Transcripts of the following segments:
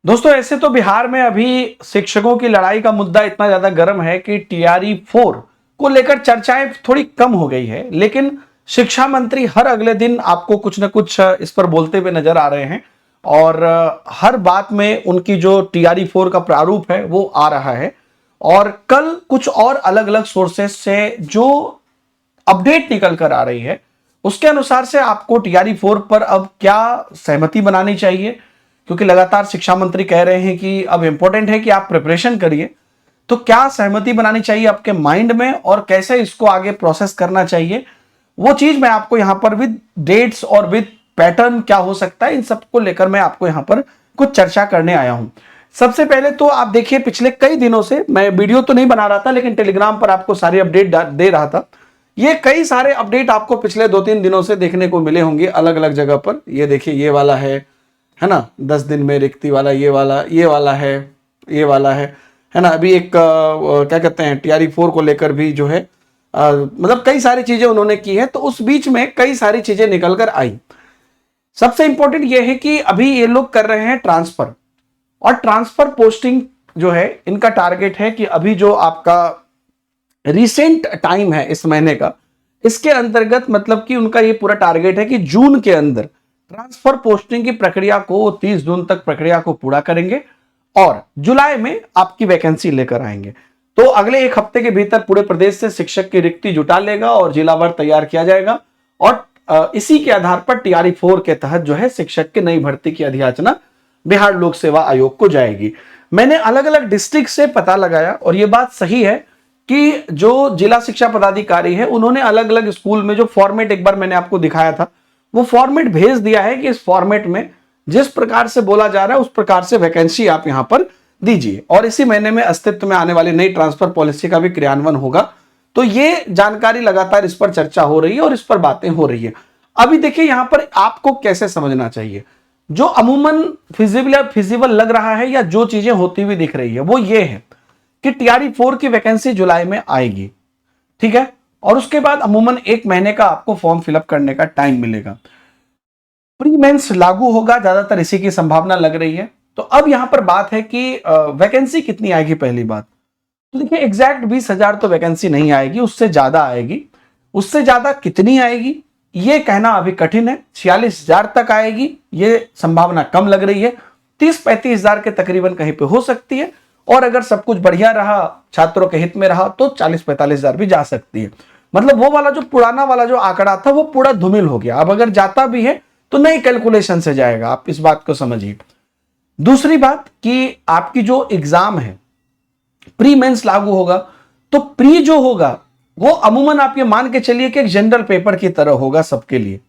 दोस्तों ऐसे तो बिहार में अभी शिक्षकों की लड़ाई का मुद्दा इतना ज्यादा गर्म है कि टीआरई 4 को लेकर चर्चाएं थोड़ी कम हो गई है, लेकिन शिक्षा मंत्री हर अगले दिन आपको कुछ ना कुछ इस पर बोलते हुए नजर आ रहे हैं और हर बात में उनकी जो टीआरई 4 का प्रारूप है वो आ रहा है। और कल कुछ और अलग अलग सोर्सेस से जो अपडेट निकल कर आ रही है उसके अनुसार से आपको टीआरई 4 पर अब क्या सहमति बनानी चाहिए, क्योंकि लगातार शिक्षा मंत्री कह रहे हैं कि अब इंपॉर्टेंट है कि आप प्रिपरेशन करिए। तो क्या सहमति बनानी चाहिए आपके माइंड में और कैसे इसको आगे प्रोसेस करना चाहिए, वो चीज मैं आपको यहां पर विद डेट्स और विद पैटर्न क्या हो सकता है इन सबको लेकर मैं आपको यहां पर कुछ चर्चा करने आया हूं। सबसे पहले तो आप देखिए, पिछले कई दिनों से मैं वीडियो तो नहीं बना रहा था लेकिन टेलीग्राम पर आपको सारी अपडेट दे रहा था। ये कई सारे अपडेट आपको पिछले 2-3 दिनों से देखने को मिले होंगे अलग अलग जगह पर। ये देखिए, ये वाला है ना, 10 दिन में रिक्ति वाला, ये वाला है, ये वाला है ना। अभी एक क्या कहते हैं टीआरई 4 को लेकर भी जो है मतलब कई सारी चीजें उन्होंने की है, तो उस बीच में कई सारी चीजें निकल कर आई। सबसे इंपॉर्टेंट यह है कि अभी ये लोग कर रहे हैं ट्रांसफर, और ट्रांसफर पोस्टिंग जो है इनका टारगेट है कि अभी जो आपका रिसेंट टाइम है इस महीने का, इसके अंतर्गत मतलब कि उनका ये पूरा टारगेट है कि जून के अंदर ट्रांसफर पोस्टिंग की प्रक्रिया को 30 जून तक प्रक्रिया को पूरा करेंगे और जुलाई में आपकी वैकेंसी लेकर आएंगे। तो अगले एक हफ्ते के भीतर पूरे प्रदेश से शिक्षक की रिक्ति जुटा लेगा और जिलावार तैयार किया जाएगा और इसी के आधार पर टीआरई 4 के तहत जो है शिक्षक की नई भर्ती की अधियाचना बिहार लोक सेवा आयोग को जाएगी। मैंने अलग अलग डिस्ट्रिक्ट से पता लगाया और यह बात सही है कि जो जिला शिक्षा पदाधिकारी है उन्होंने अलग अलग स्कूल में जो फॉर्मेट एक बार मैंने आपको दिखाया था वो फॉर्मेट भेज दिया है कि इस फॉर्मेट में जिस प्रकार से बोला जा रहा है उस प्रकार से वैकेंसी आप यहां पर दीजिए और इसी महीने में अस्तित्व में आने वाली नई ट्रांसफर पॉलिसी का भी क्रियान्वयन होगा। तो ये जानकारी लगातार इस पर चर्चा हो रही है और इस पर बातें हो रही है। अभी देखिए यहां पर आपको कैसे समझना चाहिए, जो अमूमन फिजिबल लग रहा है या जो चीजें होती हुई दिख रही है वो ये है कि टीआरई 4 की वैकेंसी जुलाई में आएगी, ठीक है, और उसके बाद अमूमन 1 महीने का आपको फॉर्म फिलअप करने का टाइम मिलेगा। प्री मेंस लागू होगा, ज्यादातर इसी की संभावना लग रही है। तो अब यहां पर बात है कि वैकेंसी कितनी आएगी। पहली बात तो देखिए, एग्जैक्ट 20,000 तो वैकेंसी नहीं आएगी, उससे ज्यादा आएगी। उससे ज्यादा कितनी आएगी ये कहना अभी कठिन है। 46,000 तक आएगी ये संभावना कम लग रही है। 30-35,000 के तकरीबन कहीं पे हो सकती है और अगर सब कुछ बढ़िया रहा, छात्रों के हित में रहा तो 40-45,000 भी जा सकती है। मतलब वो वाला जो पुराना वाला जो आंकड़ा था वो पूरा धूमिल हो गया। अब अगर जाता भी है तो नई कैलकुलेशन से जाएगा, आप इस बात को समझिए। दूसरी बात कि आपकी जो एग्जाम है प्री मेंस लागू होगा, तो प्री जो होगा वो अमूमन आप ये मान के चलिए कि एक जनरल पेपर की तरह होगा सबके लिए,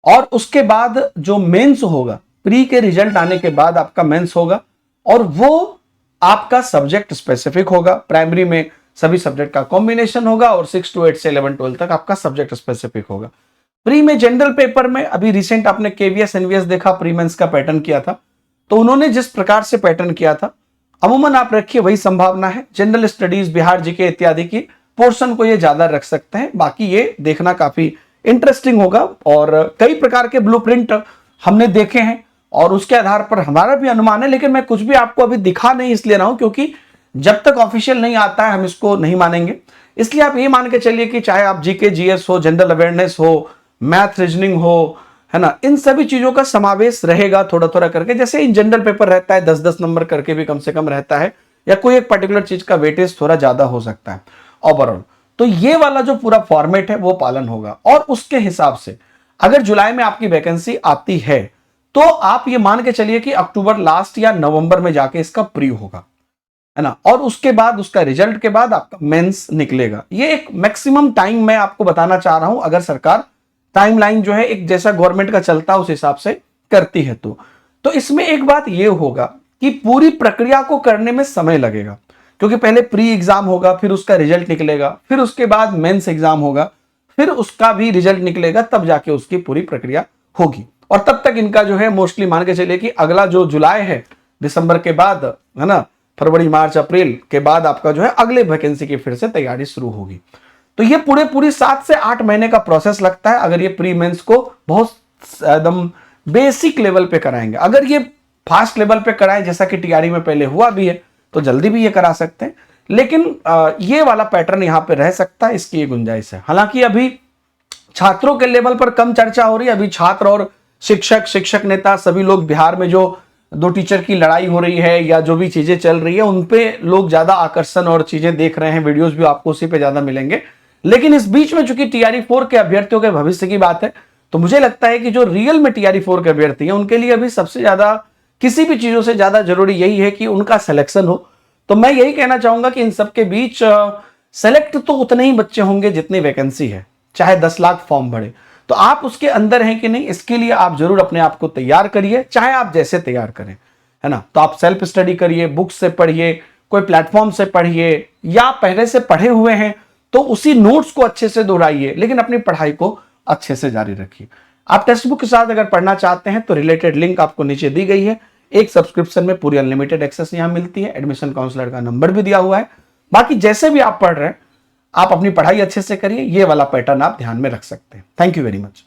और उसके बाद जो मेंस होगा, प्री के रिजल्ट आने के बाद आपका मेंस होगा और वो आपका सब्जेक्ट स्पेसिफिक होगा। प्राइमरी में सभी सब्जेक्ट का कॉम्बिनेशन होगा और 6 to 8 से 11-12 तक आपका सब्जेक्ट स्पेसिफिक होगा। प्री में जनरल पेपर में अभी रिसेंट आपने केवीएस एनवीएस देखा, प्री मेंस का पैटर्न किया था, तो उन्होंने जिस प्रकार से पैटर्न किया था अमूमन आप रखिए वही संभावना है। जनरल स्टडीज, बिहार जीके इत्यादि की पोर्शन को ये ज्यादा रख सकते हैं। बाकी ये देखना काफी इंटरेस्टिंग होगा और कई प्रकार के ब्लूप्रिंट हमने देखे हैं और उसके आधार पर हमारा भी अनुमान है, लेकिन मैं कुछ भी आपको अभी दिखा नहीं इसलिए रहा हूं क्योंकि जब तक ऑफिशियल नहीं आता है हम इसको नहीं मानेंगे। इसलिए आप ये मान के चलिए कि चाहे आप जीके जीएस हो, जनरल अवेयरनेस हो, मैथ रीजनिंग हो, है ना, इन सभी चीजों का समावेश रहेगा थोड़ा थोड़ा करके। जैसे इन जनरल पेपर रहता है 10-10 नंबर करके भी कम से कम रहता है, या कोई एक पर्टिकुलर चीज का वेटेज थोड़ा ज्यादा हो सकता है ओवरऑल। तो ये वाला जो पूरा फॉर्मेट है वो पालन होगा और उसके हिसाब से अगर जुलाई में आपकी वैकेंसी आती है तो आप ये मान के चलिए कि अक्टूबर लास्ट या नवंबर में जाके इसका प्री होगा, है ना, और उसके बाद उसका रिजल्ट के बाद आपका मेंस निकलेगा। ये एक मैक्सिमम टाइम मैं आपको बताना चाह रहा हूं, अगर सरकार टाइमलाइन जो है एक जैसा गवर्नमेंट का चलता है उस हिसाब से करती है। तो इसमें एक बात यह होगा कि पूरी प्रक्रिया को करने में समय लगेगा, क्योंकि पहले प्री एग्जाम होगा, फिर उसका रिजल्ट निकलेगा, फिर उसके बाद मेंस एग्जाम होगा, फिर उसका भी रिजल्ट निकलेगा, तब जाके उसकी पूरी प्रक्रिया होगी। और तब तक इनका जो है मोस्टली मान के चलिए कि अगला जो जुलाई है, दिसंबर के बाद, है ना, फरवरी मार्च अप्रैल के बाद आपका जो है अगले वैकेंसी की फिर से तैयारी शुरू होगी। तो ये पूरी 7 से 8 महीने का प्रोसेस लगता है अगर ये प्री मेंस को बहुत एकदम बेसिक लेवल पे कराएंगे। अगर ये फास्ट लेवल पे कराएं, जैसा कि टीआरई में पहले हुआ भी है, तो जल्दी भी ये करा सकते हैं। लेकिन ये वाला पैटर्न यहां पे रह सकता है, इसकी ये गुंजाइश है। हालांकि अभी छात्रों के लेवल पर कम चर्चा हो रही है। अभी छात्र और शिक्षक, शिक्षक नेता, सभी लोग बिहार में जो दो टीचर की लड़ाई हो रही है या जो भी चीजें चल रही है उन पे लोग ज्यादा आकर्षण और चीजें देख रहे हैं, वीडियोस भी आपको उसी पे ज्यादा मिलेंगे। लेकिन इस बीच में चूंकि टीआरई 4 के अभ्यर्थियों के भविष्य की बात है, तो मुझे लगता है कि जो रियल में टीआरई 4 के अभ्यर्थी हैं उनके लिए अभी सबसे ज्यादा, किसी भी चीजों से ज्यादा जरूरी यही है कि उनका सिलेक्शन हो। तो मैं यही कहना चाहूंगा कि इन सबके बीच सेलेक्ट तो उतने ही बच्चे होंगे जितनी वैकेंसी है, चाहे 10 लाख फॉर्म भरे। तो आप उसके अंदर हैं कि नहीं, इसके लिए आप जरूर अपने आप को तैयार करिए, चाहे आप जैसे तैयार करें, है ना। तो आप सेल्फ स्टडी करिए, बुक्स से पढ़िए, कोई प्लेटफॉर्म से पढ़िए, या पहले से पढ़े हुए हैं तो उसी नोट्स को अच्छे से दोहराइए, लेकिन अपनी पढ़ाई को अच्छे से जारी रखिए। आप टेक्स्ट बुक के साथ अगर पढ़ना चाहते हैं तो रिलेटेड लिंक आपको नीचे दी गई है। एक सब्सक्रिप्शन में पूरी अनलिमिटेड एक्सेस यहां मिलती है। एडमिशन काउंसलर का नंबर भी दिया हुआ है। बाकी जैसे भी आप पढ़ रहे हैं, आप अपनी पढ़ाई अच्छे से करिए, ये वाला पैटर्न आप ध्यान में रख सकते हैं। Thank you very much.